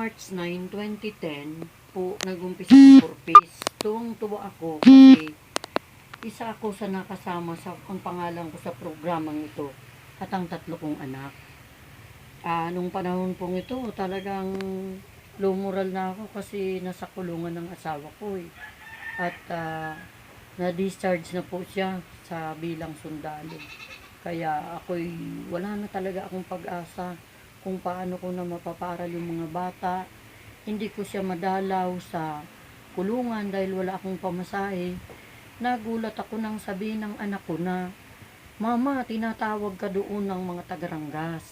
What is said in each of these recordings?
March 9, 2010 po nag-umpisa ang purpose. Tuwang-tuwa ako kasi isa ako sa nakasama sa ang pangalan ko sa programang ito at ang tatlo kong anak. Nung panahon pong ito talagang low moral na ako kasi nasa kulungan ng asawa ko eh. At na-discharge na po siya sa bilang sundalo. Kaya ako'y wala na talaga akong pag-asa kung paano ko na mapaparal yung mga bata. Hindi ko siya madalaw sa kulungan dahil wala akong pamasahe. Nagulat ako nang sabihin ng anak ko na, "Mama, tinatawag ka doon ng mga taga-Ranggas.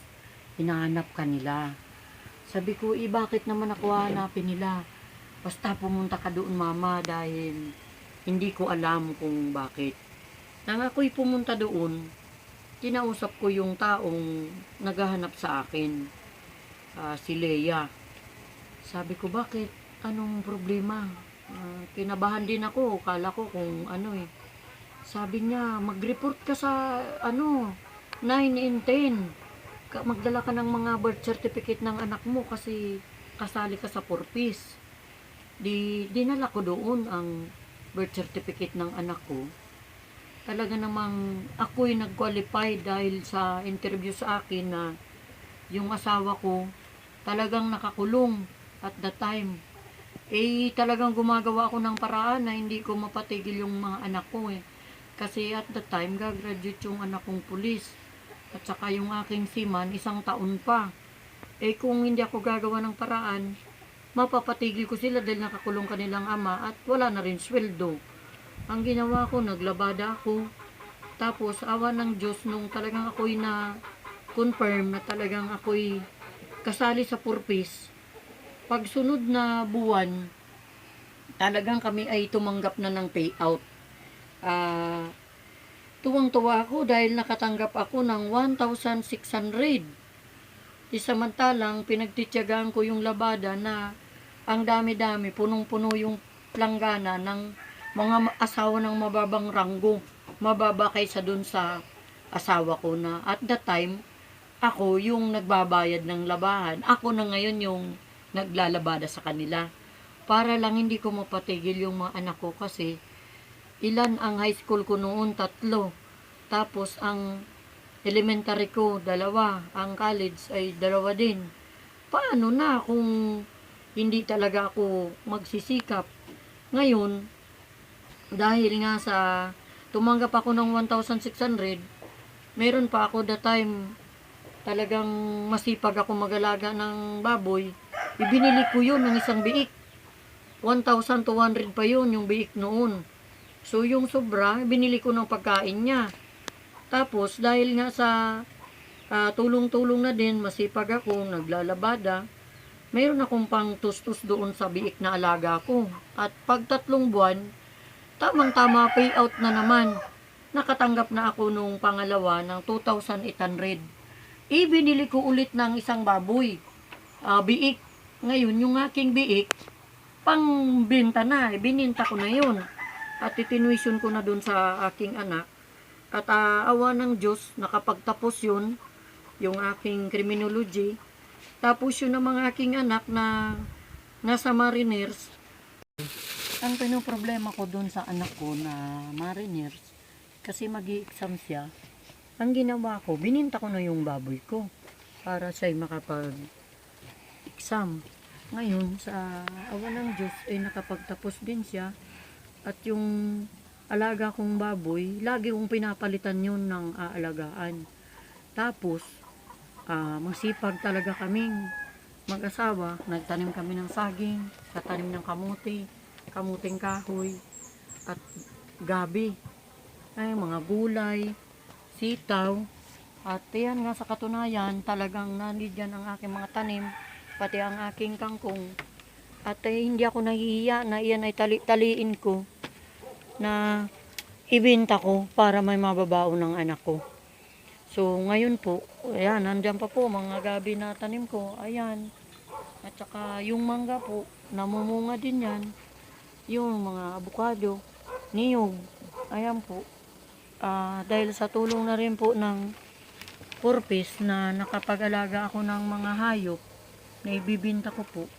Hinahanap ka nila." Sabi ko, bakit naman ako hanapin nila? Basta pumunta ka doon, Mama, dahil hindi ko alam kung bakit. Nang ako'y pumunta doon, kinausap ko yung taong naghahanap sa akin, si Leia. Sabi ko, bakit? Anong problema? Kinabahan din ako, kala ko kung ano eh. Sabi niya, mag-report ka sa 9 and 10. Magdala ka ng mga birth certificate ng anak mo kasi kasali ka sa purpose. Dinala ko doon ang birth certificate ng anak ko. Talaga namang ako'y nag-qualify dahil sa interview sa akin na yung asawa ko talagang nakakulong at that time. Talagang gumagawa ako ng paraan na hindi ko mapatigil yung mga anak ko eh. Kasi at that time, gagraduate yung anak kong pulis. At saka yung aking seaman, 1 taon pa. Kung hindi ako gagawa ng paraan, mapapatigil ko sila dahil nakakulong kanilang ama at wala na rin sweldo. Ang ginawa ko, naglabada ako. Tapos, awa ng Diyos, nung talagang ako'y na-confirm na talagang ako'y kasali sa purpose, pagsunod na buwan, talagang kami ay tumanggap na ng payout. Tuwang-tuwa ako dahil nakatanggap ako ng 1,600. Samantalang pinagtitiyagaan ko yung labada na ang dami-dami, punong-puno yung planggana ng mga asawa ng mababang ranggo, mababa kaysa dun sa asawa ko na at that time, ako yung nagbabayad ng labahan. Ako na ngayon yung naglalabada sa kanila. Para lang hindi ko mapatigil yung mga anak ko kasi ilan ang high school ko noon? 3. Tapos ang elementary ko, 2. Ang college ay 2 din. Paano na kung hindi talaga ako magsisikap? Ngayon, dahil nga sa tumanggap ako ng 1,600, meron pa ako that time talagang masipag ako mag-alaga ng baboy. Ibinili ko yun ng isang biik. 1,200 pa yun yung biik noon. So yung sobra, binili ko ng pagkain niya. Tapos dahil nga sa tulong-tulong na din, masipag ako, naglalabada, mayroon akong pang tustos doon sa biik na alaga ko. At pag 3 buwan, tamang-tama payout na naman. Nakatanggap na ako nung pangalawa ng 2,800. Binili ko ulit ng isang baboy, biik. Ngayon, yung aking biik, pang-benta na. Bininta ko na yun. At itinuition ko na dun sa aking anak. At awa ng Diyos, nakapagtapos yun, yung aking criminology. Tapos yun ang mga aking anak na nasa Mariners. Ang pinoproblema ko dun sa anak ko na Mariners, kasi mag-i-exam siya, ang ginawa ko, bininta ko na yung baboy ko para siya'y makapag-exam. Ngayon, sa awa ng Diyos, nakapagtapos din siya at yung alaga kong baboy, lagi kong pinapalitan yun ng aalagaan. Tapos, masipag talaga kaming mag-asawa. Nagtanim kami ng saging, katanim ng kamuting kahoy, at gabi. Mga gulay, sitaw. At yan nga sa katunayan, talagang nandiyan ang aking mga tanim, pati ang aking kangkong. At hindi ako nahihiya na iyan ay taliin ko na ibenta ko para may mababaon ng anak ko. So ngayon po, ayan, nandiyan pa po mga gabi na tanim ko, ayan. At saka yung mangga po, namumunga din yan. Yung mga avocado, niyog, ayan po. Dahil sa tulong na rin po ng purpose na nakapag-alaga ako ng mga hayop na ibibinta ko po,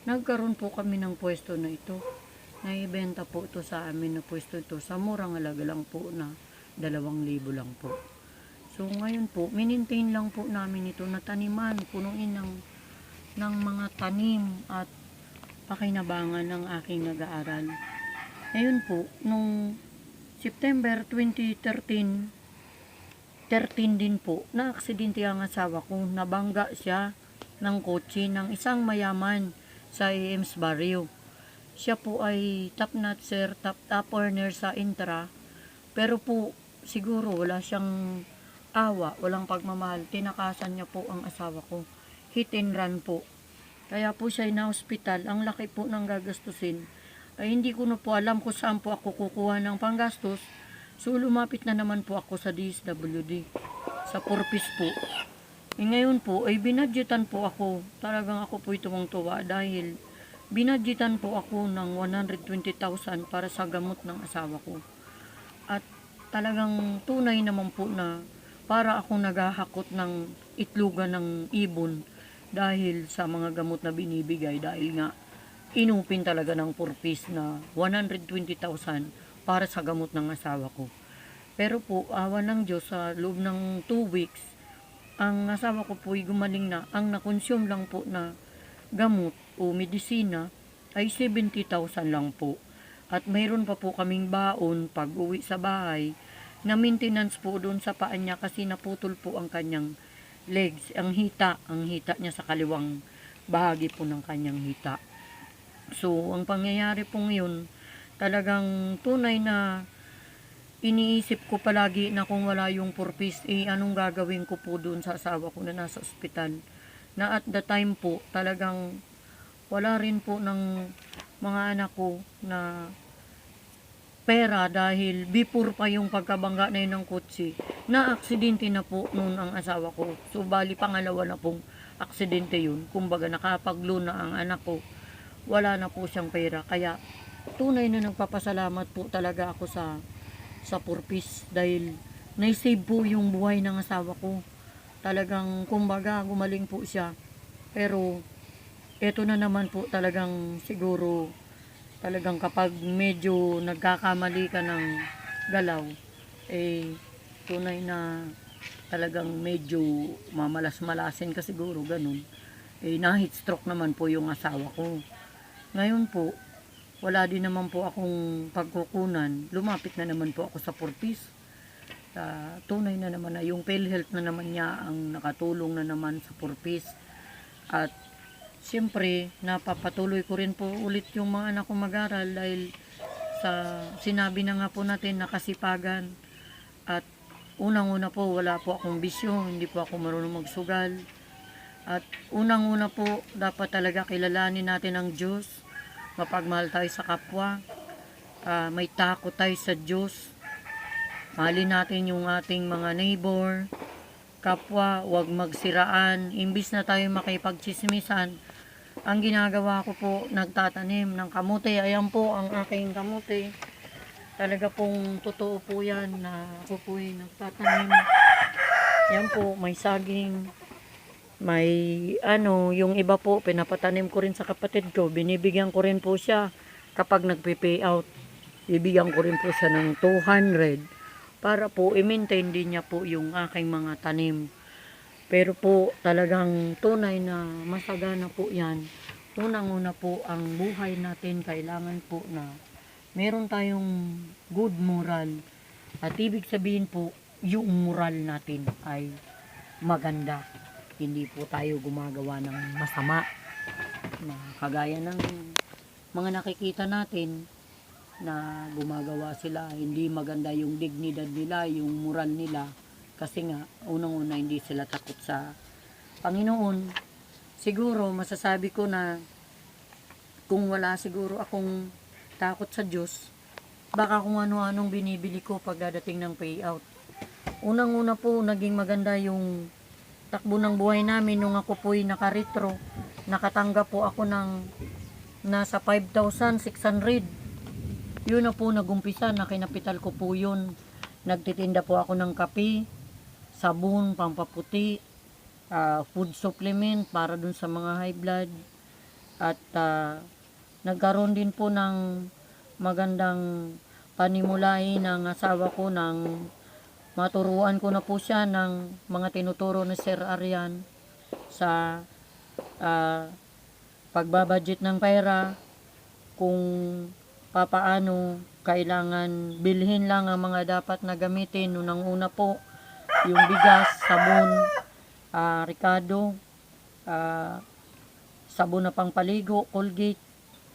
nagkaroon po kami ng pwesto na ito. Naibenta po ito sa amin na pwesto ito sa murang halaga lang po na 2,000 lang po. So ngayon po, minintain lang po namin ito na taniman, punuin ng mga tanim at pakinabangan ng aking nag-aaral. Ngayon po, nung September 2013, 13 din po, na-aksidente ang asawa ko. Nabangga siya ng kotse ng isang mayaman sa Ames Barrio. Siya po ay top notcher, top earner sa Intra. Pero po, siguro wala siyang awa, walang pagmamahal. Tinakasan niya po ang asawa ko. Hit and run po. Kaya po siya na hospital. Ang laki po ng gagastusin. Ay hindi ko na po alam kung saan po ako kukuha ng panggastos. So lumapit na naman po ako sa DSWD, sa Purpose po. Ngayon po ay binadgetan po ako. Talagang ako po tuwang-tuwa dahil binadgetan po ako ng 120,000 para sa gamot ng asawa ko. At talagang tunay naman po na para akong naghahakot ng itlugan ng ibon dahil sa mga gamot na binibigay dahil nga inupin talaga ng Purpose na 120,000 para sa gamot ng asawa ko. Pero po, awa ng Diyos, sa loob ng 2 weeks, ang asawa ko po ay gumaling na. Ang nakonsume lang po na gamot o medisina ay 70,000 lang po. At mayroon pa po kaming baon pag uwi sa bahay na maintenance po doon sa paa niya kasi naputol po ang kanyang legs, ang hita niya sa kaliwang bahagi po ng kanyang hita. So, ang pangyayari po ngayon, talagang tunay na iniisip ko palagi na kung wala yung Purpose, anong gagawin ko po doon sa asawa ko na nasa ospital. Na at the time po, talagang wala rin po ng mga anak ko na pera dahil before pa yung pagkabangga na yun ng kotse, na aksidente na po noon ang asawa ko. So, bali pangalawa na pong aksidente yun. Kumbaga, nakapag-loan na ang anak ko. Wala na po siyang pera. Kaya, tunay na nagpapasalamat po talaga ako sa Purpose dahil naisave po yung buhay ng asawa ko. Talagang kumbaga gumaling po siya. Pero eto na naman po talagang siguro talagang kapag medyo nagkakamali ka ng galaw tunay na talagang medyo mamalas-malasin ka siguro ganun. Na-heat stroke naman po yung asawa ko. Ngayon po, wala din naman po akong pagkukunan. Lumapit na naman po ako sa Purpose. Tunay na naman na yung PhilHealth na naman niya ang nakatulong na naman sa Purpose. At siyempre, napapatuloy ko rin po ulit yung mga anak ko mag-aral dahil sa sinabi na nga po natin na kasipagan. At unang-una po, wala po akong bisyo, hindi po ako marunong magsugal. At unang-una po, dapat talaga kilalanin natin ang Diyos. Mapagmahal tayo sa kapwa. May takot tayo sa Diyos. Mahalin natin yung ating mga neighbor, kapwa, huwag magsiraan. Imbis na tayo makipagchismisan, ang ginagawa ko po, nagtatanim ng kamote. Ayan po ang aking kamote. Talaga pong totoo po yan na ako po ay nagtatanim. Ayan po, may saging. May yung iba po, pinapatanim ko rin sa kapatid ko. Binibigyan ko rin po siya kapag nagpe-pay out. Bibigyan ko rin po siya ng 200 para po i-maintain din niya po yung aking mga tanim. Pero po talagang tunay na masagana po yan. Unang-una po ang buhay natin kailangan po na meron tayong good moral. At ibig sabihin po, yung moral natin ay maganda. Hindi po tayo gumagawa ng masama. Kagaya ng mga nakikita natin na gumagawa sila, hindi maganda yung dignidad nila, yung moral nila. Kasi nga, unang-una hindi sila takot sa Panginoon. Siguro, masasabi ko na kung wala siguro akong takot sa Diyos, baka kung ano-anong binibili ko pagdating ng payout. Unang-una po, naging maganda yung takbo ng buhay namin nung ako po'y nakaretro. Nakatanggap po ako ng nasa 5,600. Yun na po nagumpisa, nakinapital ko po yun. Nagtitinda po ako ng kape, sabon, pampaputi, food supplement para dun sa mga high blood. At nagkaroon din po ng magandang panimulain ng asawa ko ng maturuan ko na po siya ng mga tinuturo ni Sir Arian sa ah, pagbabudget ng pera, kung papaano kailangan bilhin lang ang mga dapat na gamitin. Unang-una po, yung bigas, sabon, Ricardo, ah, sabon na pangpaligo, Colgate,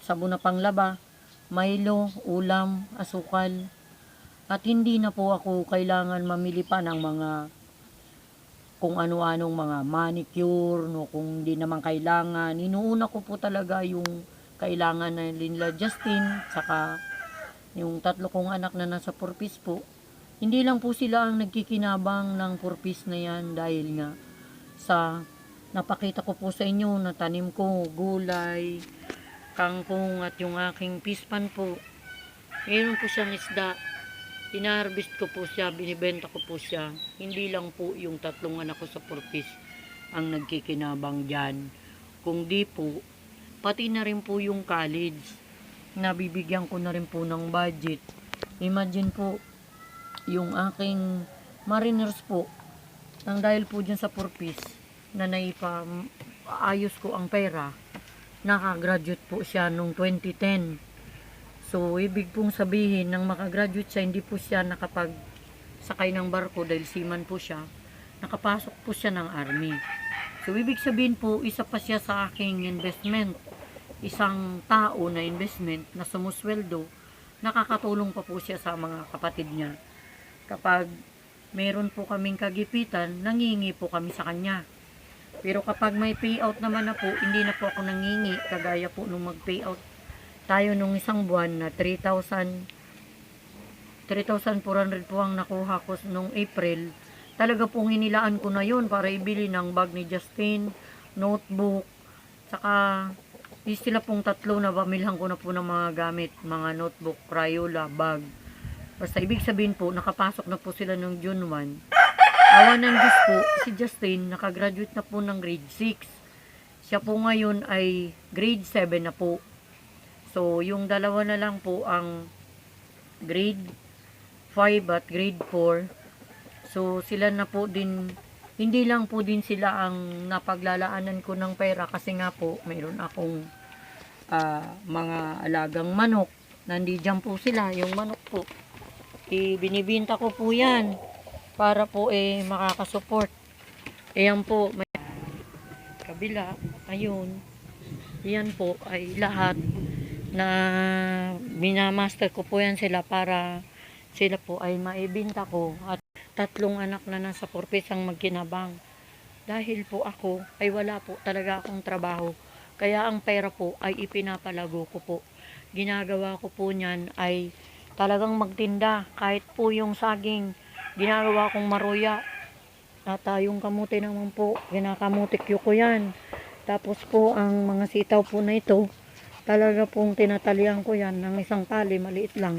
sabon na panglaba, Milo, ulam, asukal. At hindi na po ako kailangan mamili pa ng mga kung ano-anong mga manicure, no, kung hindi naman kailangan. Inuuna ko po talaga yung kailangan na nila Justin, saka yung 3 kong anak na nasa purpose po. Hindi lang po sila ang nagkikinabang ng purpose na yan dahil nga sa napakita ko po sa inyo na tanim ko, gulay, kangkong at yung aking pispan po. Meron po siyang isda. Ina-harvest ko po siya, binibenta ko po siya. Hindi lang po yung 3 anak ko sa purpose ang nagkikinabang dyan. Kung di po, pati na rin po yung college. Nabibigyan ko na rin po ng budget. Imagine po, yung aking mariners po, nang dahil po dyan sa purpose, na ayos ko ang pera, nakagraduate po siya nung 2010. So, ibig pong sabihin, nang makagraduate siya, hindi po siya nakapag-sakay ng barko dahil seaman po siya. Nakapasok po siya ng army. So, ibig sabihin po, isa pa siya sa aking investment. Isang tao na investment na sumusweldo, nakakatulong pa po siya sa mga kapatid niya. Kapag meron po kaming kagipitan, nangingi po kami sa kanya. Pero kapag may payout naman na po, hindi na po ako nangingi, kagaya po nung mag-payout tayo nung isang buwan na 3,400 po ang nakuha ko nung April. Talaga pong hinilaan ko na yun para ibili ng bag ni Justin, notebook, saka sila pong 3 na pamilhan ko na po ng mga gamit, mga notebook, Crayola, bag. Basta ibig sabihin po, nakapasok na po sila nung June 1. Awa ng Diyos po, si Justin nakagraduate na po ng grade 6. Siya po ngayon ay grade 7 na po. So, yung dalawa na lang po ang grade 5 at grade 4. So, sila na po din, hindi lang po din sila ang napaglalaanan ko ng pera kasi nga po, mayroon akong mga alagang manok. Nandiyan po sila, yung manok po. Binibinta ko po yan para po makakasupport. Ayan po, may kabila, ayun. Yan po ay lahat na minamaster ko po yan sila para sila po ay maibinta ko. At 3 anak na nasa purpose ang magkinabang. Dahil po ako ay wala po talaga akong trabaho. Kaya ang pera po ay ipinapalago ko po. Ginagawa ko po niyan ay talagang magtinda. Kahit po yung saging, ginagawa kong maruya. At yung kamuti naman po, ginakamutik ko yan. Tapos po ang mga sitaw po na ito, talaga pong tinatalian ko yan ng isang tali, maliit lang.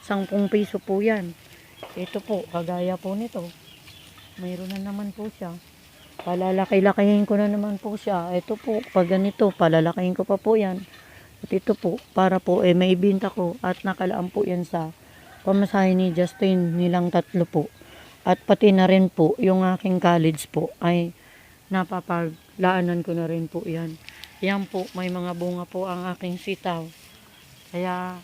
10 piso po yan. Ito po, kagaya po nito. Mayroon na naman po siya. Palalaki-lakihin ko na naman po siya. Ito po, pag ganito, palalakihin ko pa po yan. At ito po, para po maibinta ko. At nakalaan po yan sa pamasahe ni Justin, nilang 3 po. At pati na rin po, yung aking college po, ay napapaglaanan ko na rin po yan. Yan po, may mga bunga po ang aking sitaw. Kaya,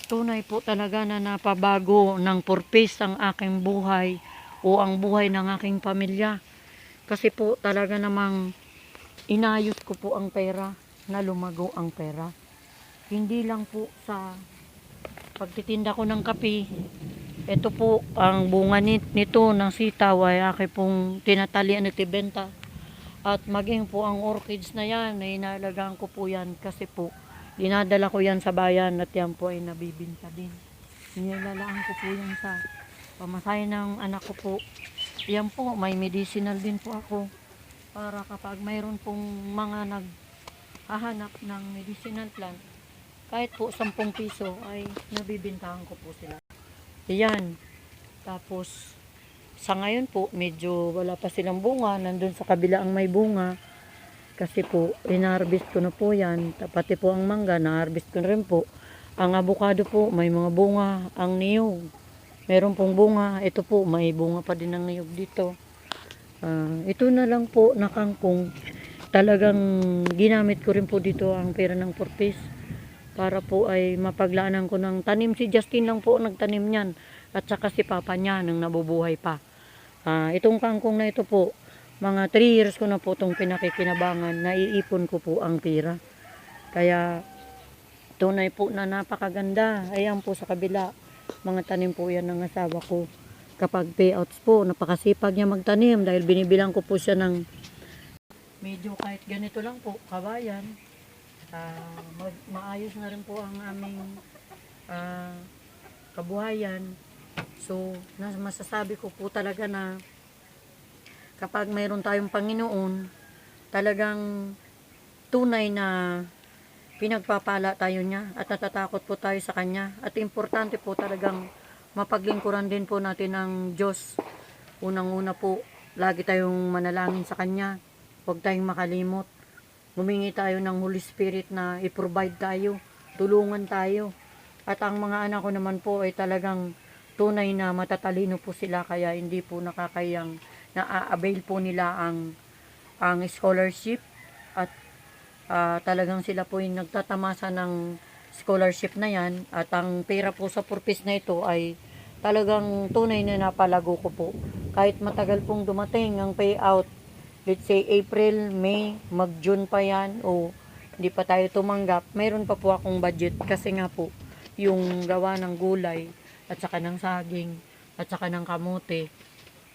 tunay po talaga na napabago ng purpose ang aking buhay o ang buhay ng aking pamilya. Kasi po talaga namang inayos ko po ang pera, na lumago ang pera. Hindi lang po sa pagtitinda ko ng kape. Ito po, ang bunga nito ng sitaw ay aking pong tinatalian at ibenta. At maging po ang orchids na yan, ay inalagaan ko po yan kasi po, dinadala ko yan sa bayan at yan po ay nabibinta din. Nilalaan ko po yan sa pamasahe ng anak ko po. Yan po, may medicinal din po ako. Para kapag mayroon pong mga naghahanap ng medicinal plant, kahit po 10 piso ay nabibintahan ko po sila. Yan. Tapos, sa ngayon po, medyo wala pa silang bunga. Nandun sa kabila ang may bunga. Kasi po, inharvest ko na po yan. Pati po ang mangga, na-harvest ko na rin po. Ang avocado po, may mga bunga. Ang niyog, meron pong bunga. Ito po, may bunga pa din ng niyog dito. Ito na lang po na kangkong. Talagang ginamit ko rin po dito ang pera ng 4 piece. Para po ay mapaglaanan ko ng tanim. Si Justin lang po nagtanim niyan. At saka si papa niya nang nabubuhay pa. Itong kangkong na ito po, mga 3 years ko na po itong pinakikinabangan. Naiipon ko po ang pera. Kaya tunay po na napakaganda. Ayan po sa kabila. Mga tanim po yan ng asawa ko. Kapag payouts po, napakasipag niya magtanim. Dahil binibilang ko po siya ng medyo kahit ganito lang po, kabayan. Maayos na rin po ang aming kabuhayan. So, masasabi ko po talaga na kapag mayroon tayong Panginoon, talagang tunay na pinagpapala tayo niya at natatakot po tayo sa Kanya. At importante po talagang mapaglingkuran din po natin ng Diyos. Unang-una po, lagi tayong manalangin sa Kanya. Huwag tayong makalimot. Humingi tayo ng Holy Spirit na i-provide tayo, tulungan tayo. At ang mga anak ko naman po ay talagang tunay na matatalino po sila, kaya hindi po nakakayang na-avail po nila ang scholarship. At talagang sila po yung nagtatamasa ng scholarship na yan. At ang pera po sa purpose na ito ay talagang tunay na napalago ko po. Kahit matagal pong dumating ang payout, let's say April, May, mag-June pa yan, o hindi pa tayo tumanggap, mayroon pa po akong budget. Kasi nga po, yung gawa ng gulay, at saka ng saging, at saka ng kamote,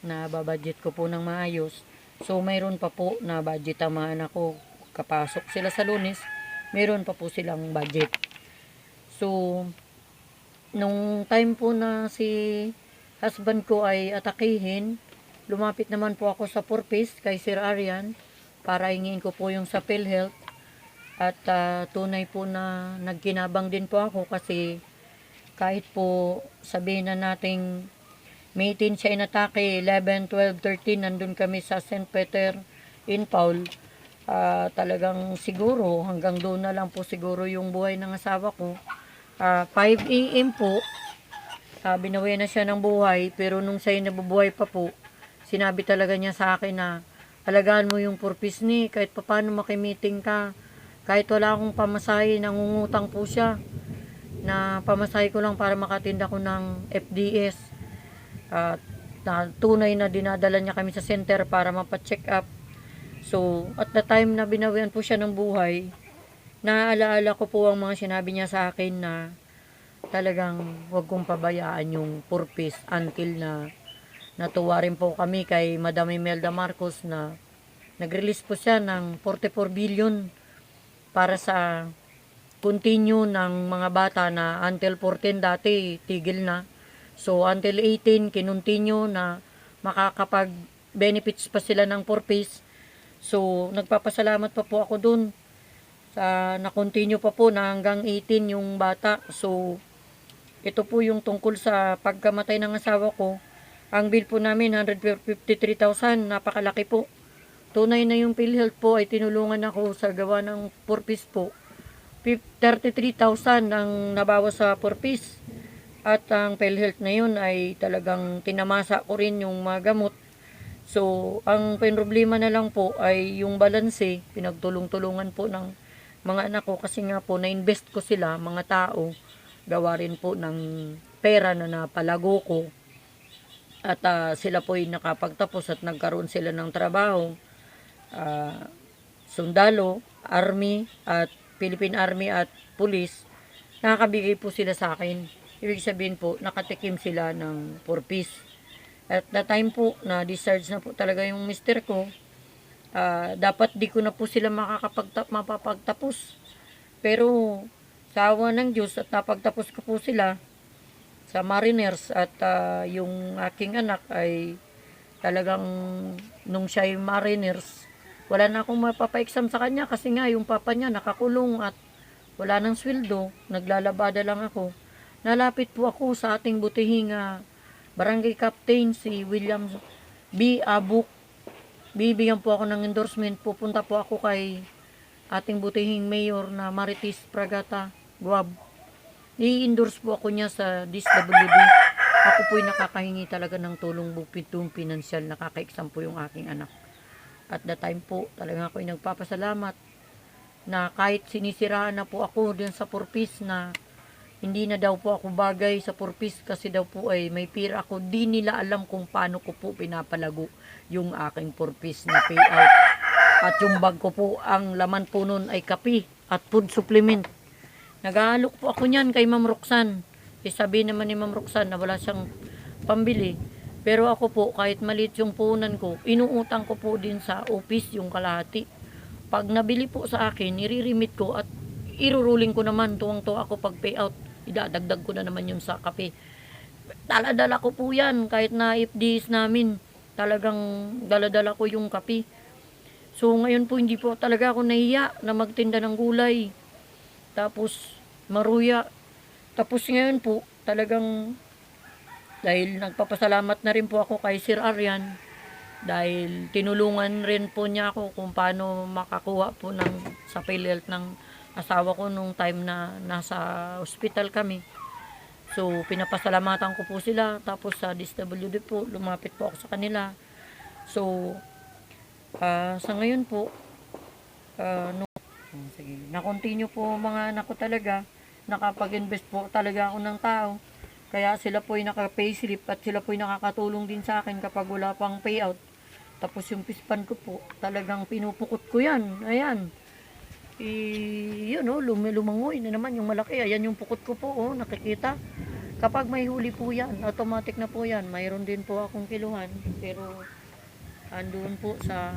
na babudget ko po ng maayos. So, mayroon pa po na budget ang mga anak ko. Kapasok sila sa Lunes, mayroon pa po silang budget. So, nung time po na si husband ko ay atakihin, lumapit naman po ako sa 4 piece kay Sir Arian para hingin ko po yung sa PhilHealth. At tunay po na nagkinabang din po ako kasi kahit po sabihin na nating May 10 siya inatake, 11, 12, 13, nandun kami sa St. Peter in Paul. Talagang siguro, hanggang doon na lang po siguro yung buhay ng asawa ko. 5 AM po, binawi na siya ng buhay, pero nung siya nabubuhay pa po, sinabi talaga niya sa akin na, alagaan mo yung purpose ni, kahit paano makimiting ka. Kahit wala akong pamasahe, nangungutang po siya. Na pamasahe ko lang para makatinda ko ng FDS. Na tunay na dinadala niya kami sa center para mapacheck up. So, at the time na binawian po siya ng buhay, naalala ko po ang mga sinabi niya sa akin na talagang huwag kong pabayaan yung purpose until na natuwa rin po kami kay Madam Imelda Marcos na nag-release po siya ng 44 billion para sa continue ng mga bata na until 14 dati tigil na. So until 18 kinontinue na makakapag-benefits pa sila ng 4 piece. So nagpapasalamat pa po ako dun sa na-continue pa po na hanggang 18 yung bata. So ito po yung tungkol sa pagkamatay ng asawa ko. Ang bill po namin 153,000, napakalaki po. Tunay na yung PhilHealth po ay tinulungan ako sa gawa ng 4 piece po. 33,000 ang nabawas sa 4 piece. At ang PhilHealth na yun ay talagang tinamasa ko rin yung mga gamot. So, ang problema na lang po ay yung balanse. Pinagtulong-tulungan po ng mga anak ko kasi nga po na-invest ko sila, mga tao. Gawa rin po ng pera na napalago ko. At sila po ay nakapagtapos at nagkaroon sila ng trabaho. Sundalo, Army at Philippine Army at Police, nakakabigay po sila sa akin. Ibig sabihin po, nakatikim sila ng 4 piece. At that time po, na-discharge na po talaga yung mister ko. Dapat di ko na po sila mapapagtapos. Pero, sa awa ng Diyos at napagtapos ko po sila sa Mariners at yung aking anak ay talagang nung siya ay Mariners, wala na akong mapapa-exam sa kanya kasi nga yung papa niya nakakulong at wala nang sweldo, naglalabada lang ako. Nalapit po ako sa ating butihing barangay captain si William B. Abuk bibigyan po ako ng endorsement, pupunta po ako kay ating butihing mayor na Marites Pragata Guab. I-endorse po ako niya sa DSWD. Ako po'y nakakahingi talaga ng tulong bupitong pinansyal, nakaka-exam po yung aking anak. At that time po, talaga ako'y nagpapasalamat na kahit sinisiraan na po ako din sa purpose na hindi na daw po ako bagay sa purpose kasi daw po ay may pira ako. Di nila alam kung paano ko po pinapalago yung aking purpose na payout. At yung bag ko po, ang laman po nun ay kape at food supplement. Nag-aalok po ako niyan kay Ma'am Roxanne. Sabi naman ni Ma'am Roxanne na wala siyang pambili. Pero ako po, kahit maliit yung puhunan ko, inuutang ko po din sa office yung kalahati. Pag nabili po sa akin, nire-remit ko at iruruling ko naman. Tuwang-tuwa ako pag payout. Idadagdag ko na naman yung sa kape. Dala-dala ko po yan. Kahit na FDs namin, talagang dala-dala ko yung kape. So ngayon po, hindi po talaga ako nahiya na magtinda ng gulay. Tapos maruya. Tapos ngayon po, talagang dahil nagpapasalamat na rin po ako kay Sir Arian dahil tinulungan rin po niya ako kung paano makakuha po ng sa PhilHealth ng asawa ko nung time na nasa hospital kami. So pinapasalamatan ko po sila. Tapos sa DSWD po, lumapit po ako sa kanila. So sa ngayon po, sige, na-continue po mga anak ko talaga. Nakapag-invest po talaga ako ng tao. Kaya sila po ay naka-payslip at sila po ay nakakatulong din sa akin kapag wala pang payout. Tapos yung pispan ko po, talagang pinupukot ko yan. Ayan. Yun lumangoy na naman yung malaki. Ayan yung pukot ko po, nakikita. Kapag may huli po yan, automatic na po yan. Mayroon din po akong kiluhan. Pero andun po sa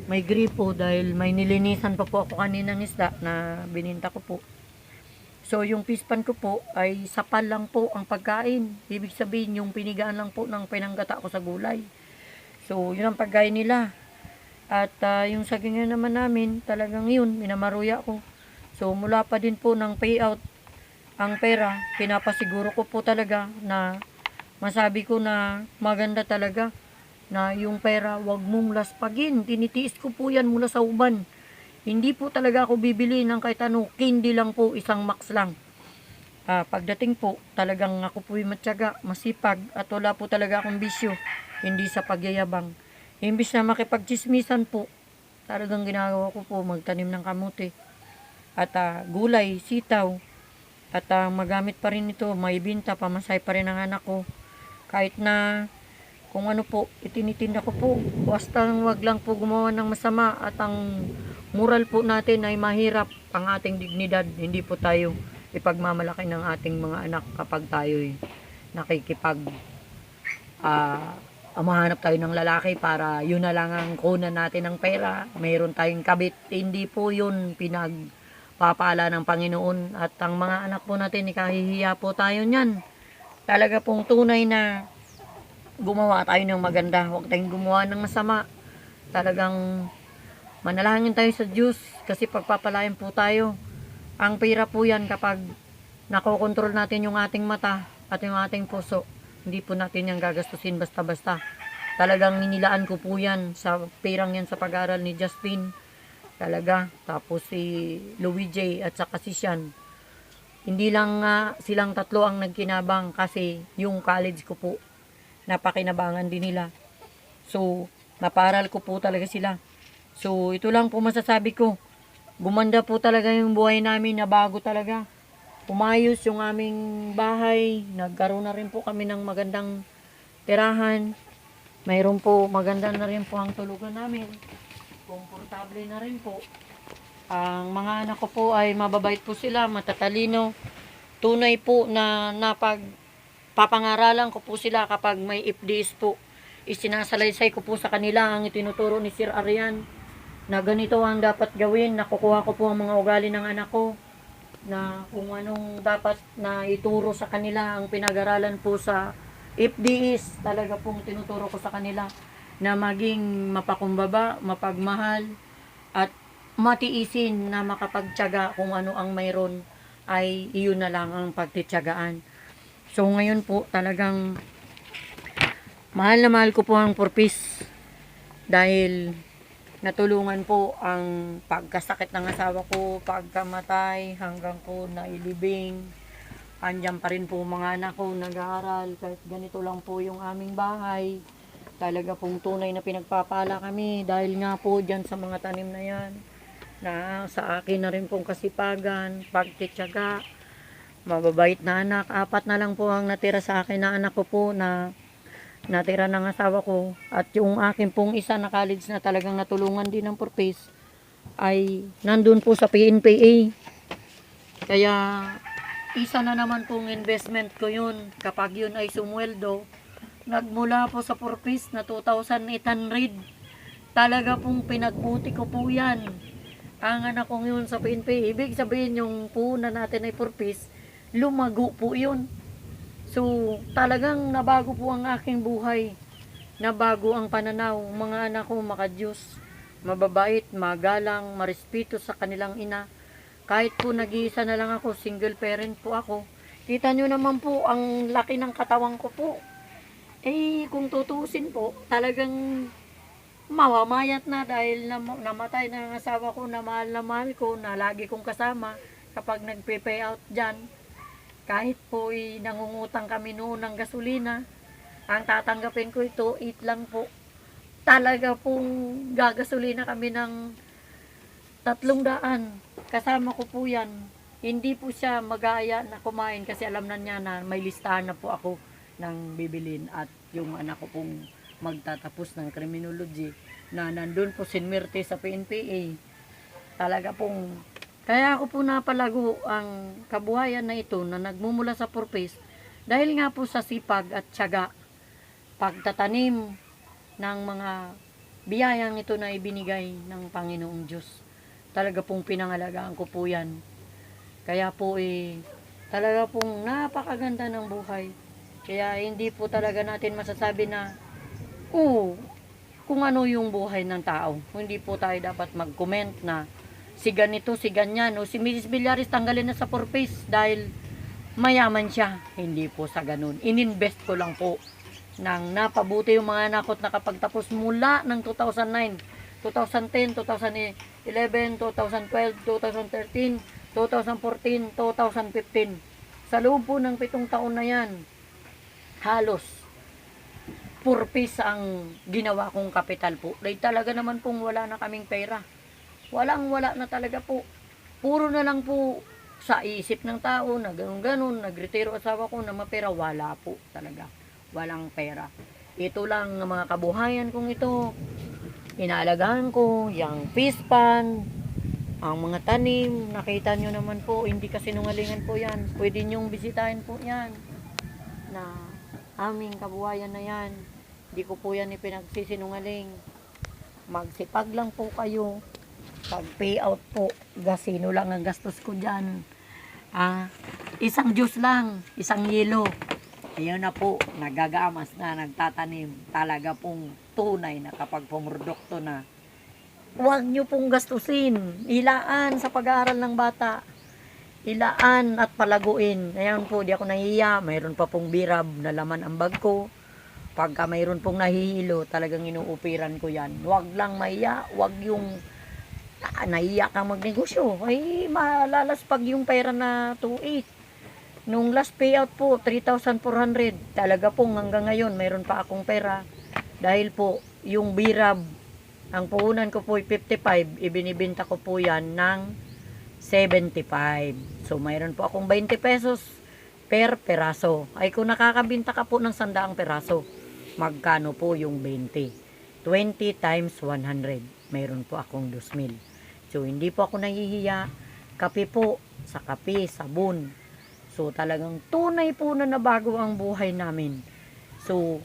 may gripo dahil may nilinisan pa po ako kaninang isda na bininta ko po. So yung pispan ko po ay sapal lang po ang pagkain. Ibig sabihin yung pinigaan lang po ng pinanggata ko sa gulay. So yun ang pagkain nila. At yung sagingan naman namin, talagang yun, minamaruya ko. So mula pa din po ng payout ang pera, pinapasiguro ko po talaga na masabi ko na maganda talaga na yung pera wag mong laspagin. Tinitiis ko po yan mula sa uban. Hindi po talaga ako bibili ng kahit ano, candy lang po, isang max lang. Pagdating po, talagang ako po'y matyaga, masipag, at wala po talaga akong bisyo, hindi sa pagyayabang. Imbis na makipagchismisan po, talagang ginagawa ko po, magtanim ng kamote, at gulay, sitaw, at magamit pa rin ito, maibinta, pamasay pa rin ang anak ko. Kahit na kung ano po, itinitinda ko po, basta wag lang po gumawa ng masama at ang moral po natin ay mahirap ang ating dignidad. Hindi po tayo ipagmamalaki ng ating mga anak kapag tayo'y nakikipag mahanap tayo ng lalaki para yun na lang ang kunan natin ng pera. Mayroon tayong kabit. Hindi po yun pinagpapala ng Panginoon. At ang mga anak po natin, ikahihiya po tayo niyan. Talaga pong tunay na gumawa tayo ng maganda. Huwag tayong gumawa ng masama. Talagang manalangin tayo sa Diyos kasi pagpapalain po tayo. Ang pira po yan kapag nakokontrol natin yung ating mata at yung ating puso. Hindi po natin yan gagastusin basta-basta. Talagang ninilaan ko po yan sa pirang yan sa pag-aaral ni Justin. Talaga. Tapos si Louis J. at saka si Sean. Hindi lang silang tatlo ang nagkinabang kasi yung college ko po napakinabangan din nila. So, naparal ko po talaga sila. So, ito lang po masasabi ko. Gumanda po talaga yung buhay namin na bago talaga. Umayos yung aming bahay. Nagkaroon na rin po kami ng magandang tirahan. Mayroon po, maganda na rin po ang tulugan namin. Komportable na rin po. Ang mga anak ko po ay mababait po sila, matatalino. Tunay po na papangaralan ko po sila kapag may FDS po. Isinasalaysay ko po sa kanila ang itinuturo ni Sir Arian na ganito ang dapat gawin. Nakukuha ko po ang mga ugali ng anak ko na kung anong dapat na ituro sa kanila ang pinag-aralan po sa FDS. Talaga pong tinuturo ko sa kanila na maging mapakumbaba, mapagmahal at matiisin na makapagtiyaga kung ano ang mayroon ay iyon na lang ang pagtitiyagaan. So ngayon po talagang mahal na mahal ko po ang purpose Dahil natulungan po ang pagkasakit ng asawa ko, pagkamatay, hanggang po nailibing. Andyan pa rin po mga anak ko nag-aaral, kahit ganito lang po yung aming bahay. Talaga pong tunay na pinagpapala kami dahil nga po dyan sa mga tanim na yan. Na sa akin na rin pong kasipagan, pagtityaga, mababait na anak. 4 na lang po ang natira sa akin na anak ko po na natira ng asawa ko. At yung akin pong isa na college na talagang natulungan din ng purpose ay nandun po sa PNPA. Kaya isa na naman pong investment ko yun. Kapag yun ay sumweldo, nagmula po sa purpose na 2,800. Talaga pong pinagbuti ko po yan. Ang anak kong yun sa PNPA, ibig sabihin yung puhunan natin ay purpose, lumago po yun. So, talagang nabago po ang aking buhay. Nabago ang pananaw. Mga anak ko maka-Diyos, mababait, magalang, marespeto sa kanilang ina. Kahit po nag-iisa na lang ako, single parent po ako. Kita nyo naman po, ang laki ng katawan ko po. Kung tutusin po, talagang mawamayat na dahil namatay na ang asawa ko na mahal ko, na lagi kong kasama kapag nagpe-pay out dyan. Kahit po nangungutang kami noon ng gasolina, ang tatanggapin ko ito, 8 lang po. Talaga pong gagasolina kami ng 300. Kasama ko po yan. Hindi po siya mag-aaya na kumain kasi alam na niya na may listahan na po ako ng bibilin. At yung anak ko pong magtatapos ng criminology na nandun po sinmirte sa PNPA. Talaga pong kaya ako po napalago ang kabuhayan na ito na nagmumula sa purpose dahil nga po sa sipag at tiyaga, pagtatanim ng mga biyayang ito na ibinigay ng Panginoong Diyos. Talaga pong pinangalagaan ko po yan. Kaya po talaga pong napakaganda ng buhay. Kaya hindi po talaga natin masasabi na kung ano yung buhay ng tao. Hindi po tayo dapat mag-comment na si ganito, si ganyan, o si Mrs. Villaris tanggalin na sa purpose dahil mayaman siya. Hindi po sa ganun. Ininvest ko lang po nang napabuti yung mga anak ko at nakapagtapos mula ng 2009, 2010, 2011, 2012, 2013, 2014, 2015. Sa loob po ng 7 taon na yan, halos purpose ang ginawa kong kapital po. Dahil talaga naman pong wala na kaming pera. Walang-wala na talaga po. Puro na lang po sa isip ng tao na ganun-ganun, nagretiro asawa ko na mapera. Wala po talaga. Walang pera. Ito lang ang mga kabuhayan kong ito. Inaalagaan ko, yung fish pan, ang mga tanim. Nakita nyo naman po, hindi kasi nungalingan po yan. Pwede nyong bisitahin po yan. Na aming kabuhayan na yan. Hindi ko po yan ipinagsisinungaling. Magsipag lang po kayo. Pag payout po, gasino lang ang gastos ko dyan. Isang juice lang, isang yelo. Ayun na po, nagagamas na, nagtatanim. Talaga pong tunay na kapag pumrodukto na. Huwag nyo pong gastusin. Ilaan sa pag-aaral ng bata. Ilaan at palaguin. Ayun po, di ako nahihiya. Mayroon pa pong birab na laman ang bag ko. Pagka mayroon pong nahihilo, talagang inuupiran ko yan. Huwag lang mahiya, huwag yung naiyak kang magnegosyo, ay malalaspag yung pera na 2,800. Nung last payout po, 3,400. Talaga pong hanggang ngayon, mayroon pa akong pera. Dahil po, yung birab, ang puhunan ko po ay 55, ibinibenta ko po yan ng 75. So, mayroon po akong 20 pesos per peraso. Ay kung nakakabinta ka po ng 100 peraso, magkano po yung 20? 20 times 100. Mayroon po akong 2,000. So, hindi po ako nahihiya. Kape po, sa kape, sabon. So, talagang tunay po na nabago ang buhay namin. So,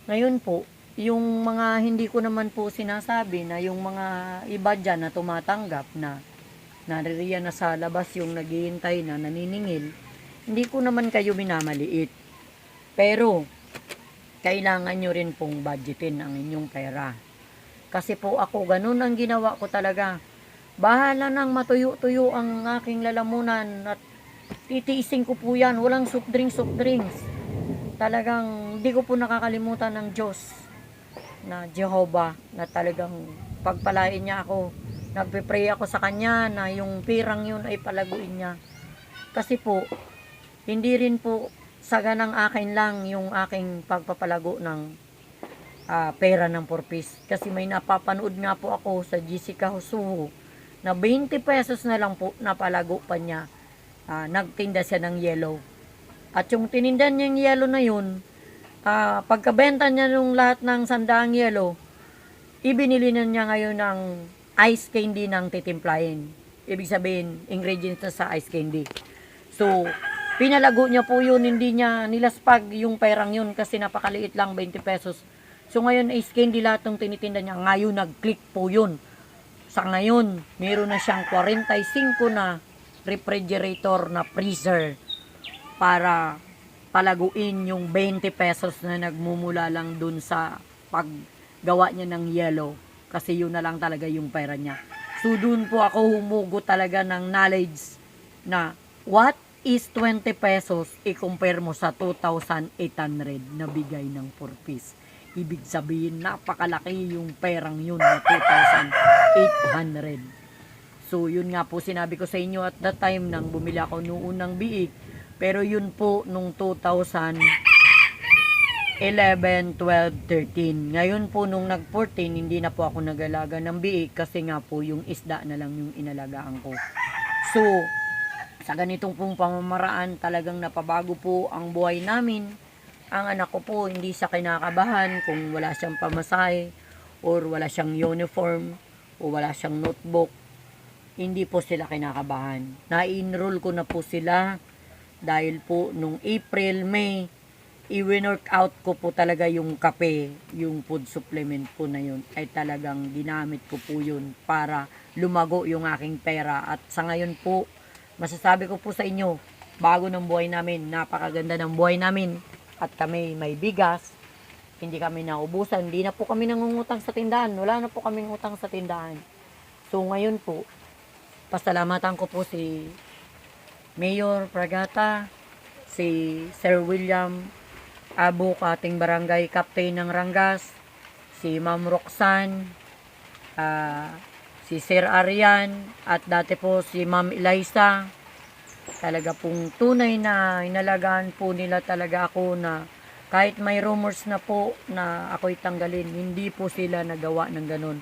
ngayon po, yung mga hindi ko naman po sinasabi na yung mga iba dyan na tumatanggap na naririyan na sa labas yung naghihintay na naniningil, hindi ko naman kayo minamaliit. Pero, kailangan nyo rin pong budgetin ang inyong pera. Kasi po ako, ganun ang ginawa ko talaga. Bahala nang matuyo-tuyo ang aking lalamunan at titiisin ko po yan. Walang soft drinks. Talagang hindi ko po nakakalimutan ng Diyos na Jehovah na talagang pagpalain niya ako. Nagpe-pray ako sa kanya na yung pirang yun ay palaguin niya. Kasi po, hindi rin po saganang akin lang yung aking pagpapalago ng pera ng purpose. Kasi may napapanood nga po ako sa Jessica Husuho na 20 pesos na lang po napalago pa niya. Nagtinda siya ng yellow. At yung tininda niyang yellow na yun, pagkabenta niya nung lahat ng sandaang yellow, ibinili na niya ngayon ng ice candy ng titimplahin. Ibig sabihin, ingredients na sa ice candy. So, pinalago niya po yun, hindi niya nilaspag yung perang yun kasi napakaliit lang, 20 pesos. So, ngayon ice candy lahat ng tinitinda niya. Ngayon, nag-click po yun. Sa ngayon, meron na siyang 45 na refrigerator na freezer para palaguin yung 20 pesos na nagmumula lang dun sa paggawa niya ng yellow. Kasi yun na lang talaga yung pera niya. So, dun po ako humugot talaga ng knowledge na what is 20 pesos i-compare mo sa 2,800 na bigay ng purpose. Ibig sabihin, napakalaki yung perang yun na 2,800. So, yun nga po sinabi ko sa inyo at that time nang bumili ako noon ng biik. Pero yun po nung 2011, 12, 13. Ngayon po nung nag-14, hindi na po ako nag-alaga ng biik kasi nga po yung isda na lang yung inalagaan ko. So, sa ganitong pong pamamaraan, talagang napabago po ang buhay namin. Ang anak ko po, hindi siya kinakabahan kung wala siyang pamasahe or wala siyang uniform o wala siyang notebook. Hindi po sila kinakabahan. Na-enroll ko na po sila dahil po nung April, May, i-work out ko po talaga yung kape, yung food supplement po na yun, ay talagang ginamit ko po yun para lumago yung aking pera. At sa ngayon po, masasabi ko po sa inyo, bago ng buhay namin, napakaganda ng buhay namin. At kami may bigas, hindi kami naubusan, hindi na po kami nangungutang sa tindahan, wala na po kaming utang sa tindahan. So ngayon po, pasalamatan ko po si Mayor Pragata, si Sir William Abu, ating barangay captain ng Rangas, si Ma'am Roxanne, si Sir Arian, at dati po si Ma'am Eliza. Talaga pong tunay na inalagaan po nila talaga ako na kahit may rumors na po na ako'y tanggalin, hindi po sila nagawa ng ganun.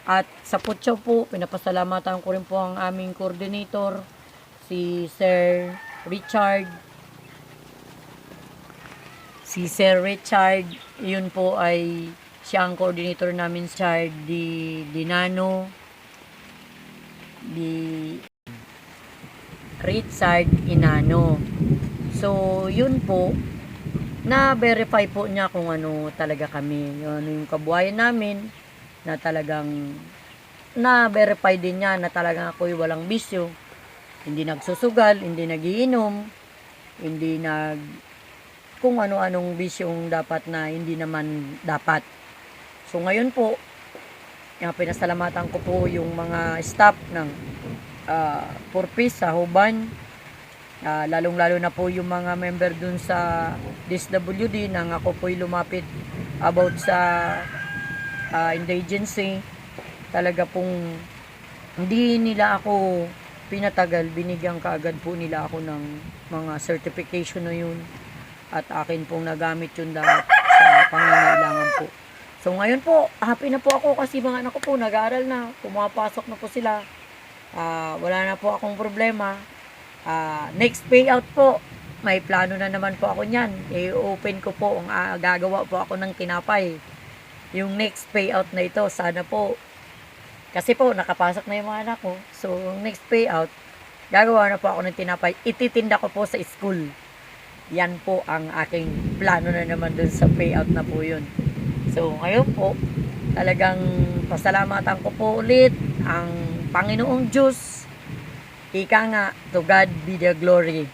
At sa Putsaw po, pinapasalamatan ko rin po ang aming coordinator, si Sir Richard. Si Sir Richard, yun po ay siya ang coordinator namin, Richard Dinano, Richard Inano. So, yun po, na-verify po niya kung ano talaga kami. Ano yung kabuhayan namin, na talagang na-verify din niya na talagang ako'y walang bisyo. Hindi nagsusugal, hindi nagiinom, hindi kung ano-anong bisyong dapat na hindi naman dapat. So, ngayon po, pinasalamatan ko po yung mga staff ng Purpose sa Huban, lalong-lalo na po yung mga member dun sa DSWD nang ako po'y lumapit about sa indigency. Talaga pong hindi nila ako pinatagal, binigyan kaagad po nila ako ng mga certification na yun at akin pong nagamit yun lahat sa pangangailangan po. So ngayon po, happy na po ako kasi mga anak ko po nag-aaral na, pumapasok na po sila. Wala na po akong problema. Next payout po, may plano na naman po ako niyan. I-open ko po, gagawa po ako ng tinapay. Yung next payout na ito, sana po. Kasi po, nakapasok na yung mga anak ko. So, next payout, gagawa na po ako ng tinapay. Ititinda ko po sa school. Yan po ang aking plano na naman dun sa payout na po yun. So, ngayon po, talagang pasalamatan ko po ulit ang Panginoong Diyos. Ika nga, to God be the glory.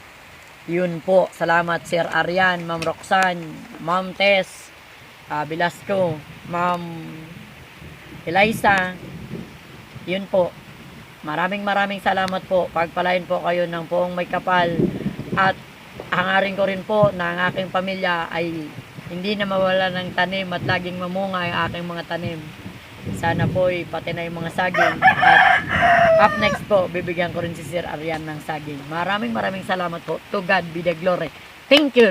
Yun po, salamat Sir Arian, Ma'am Roxanne, Ma'am Tess, Velasco, Ma'am Eliza. Yun po, maraming salamat po. Pagpalain po kayo ng poong may kapal. At hangarin ko rin po na ang aking pamilya ay hindi na mawala ng tanim at laging mamunga ang aking mga tanim. Sana po pati na yung mga saging. At up next po, bibigyan ko rin si Sir Arian ng saging. Maraming salamat po. To God be the glory. Thank you.